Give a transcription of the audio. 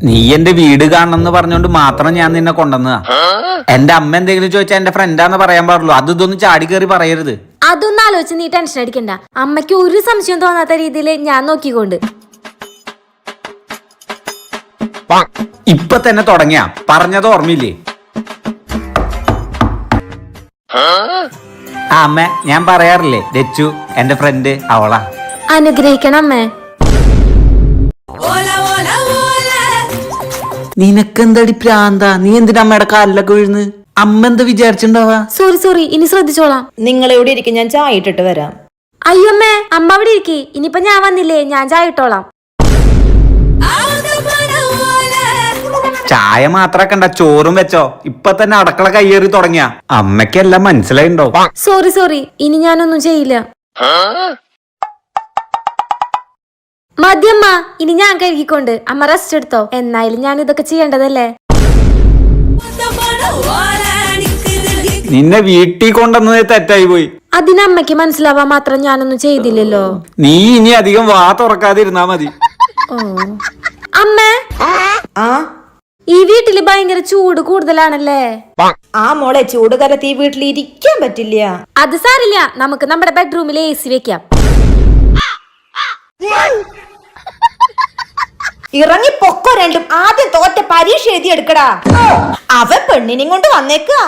നീ എന്റെ വീട് കാണണമെന്ന് പറഞ്ഞോണ്ട് മാത്രം ഞാൻ നിന്നെ കൊണ്ടുവന്നതാ. എന്റെ അമ്മ എന്തെങ്കിലും ചോദിച്ചാൽ എന്റെ ഫ്രണ്ടാന്ന് പറയാൻ പാടുള്ളൂ. അത് ഇതൊന്നും ചാടി കയറി പറയരുത്. അതൊന്നും ആലോചിച്ച് നീ ടെൻഷൻ അടിക്കണ്ട. അമ്മയ്ക്ക് ഒരു സംശയം തോന്നാത്ത രീതിയിൽ ഞാൻ നോക്കിക്കൊണ്ട്. ഇപ്പൊ തന്നെ തുടങ്ങിയ പറഞ്ഞത് ഓർമ്മയില്ലേ? അമ്മ ഞാൻ പറയാറില്ലേ, രച്ചു എന്റെ ഫ്രണ്ട് അവളാ. അനുഗ്രഹിക്കണം അമ്മേ. നിനക്കെന്തടി പ്രാന്ത? നീ എന്തിനാ അമ്മയുടെ കാലിലൊക്കെ വീഴുന്ന്? അമ്മ എന്താ വിചാരിച്ചിണ്ടാവാ? സോറി, ഇനി ശ്രദ്ധിച്ചോളാം. നിങ്ങൾ എവിടെ ഇരിക്കും, ഞാൻ ചായ ഇട്ടിട്ട് വരാം. അയ്യമ്മേ, അമ്മ അവിടെ ഇരിക്കി. ഇനിയിപ്പൊ ഞാൻ വന്നില്ലേ, ഞാൻ ചായ ഇട്ടോളാം. ചായ മാത്രക്കണ്ട, ചോറും വെച്ചോ. ഇപ്പൊ തന്നെ അടക്കള കയ്യേറി തുടങ്ങിയ. അമ്മയ്ക്കെല്ലാം മനസ്സിലായിണ്ടോ? സോറി, ഇനി ഞാനൊന്നും ചെയ്യില്ല. മതിയമ്മ, ഇനി ഞാൻ കഴുകിക്കൊണ്ട്. അമ്മ റെസ്റ്റ് എടുത്തോ. എന്നായാലും ഞാൻ ഇതൊക്കെ ചെയ്യേണ്ടതല്ലേ. നിന്നെ വീട്ടിൽ കൊണ്ടുവന്നത് തെറ്റായി പോയി. അതിനമ്മയ്ക്ക് മനസ്സിലാവാൻ മാത്രം ഞാനൊന്നും ചെയ്തില്ലല്ലോ. നീ ഇനി അധികം വാ തുറക്കാതിരുന്നാ മതി. അമ്മേ, ആ ഈ വീട്ടില് ഭയങ്കര ചൂട് കൂടുതലാണല്ലേ? ആ മോളെ, ചൂട് കാലത്ത് ഈ വീട്ടിൽ ഇരിക്കാൻ പറ്റില്ല. അത് സാരില്ല, നമുക്ക് നമ്മുടെ ബെഡ്റൂമിൽ AC വെക്കാം. ഇറങ്ങി പൊക്കോ രണ്ടും. ആദ്യം തോറ്റ പരീക്ഷ എഴുതി എടുക്കടാ. അവ പെണ്ണിനെയും കൊണ്ട് വന്നേക്കാ.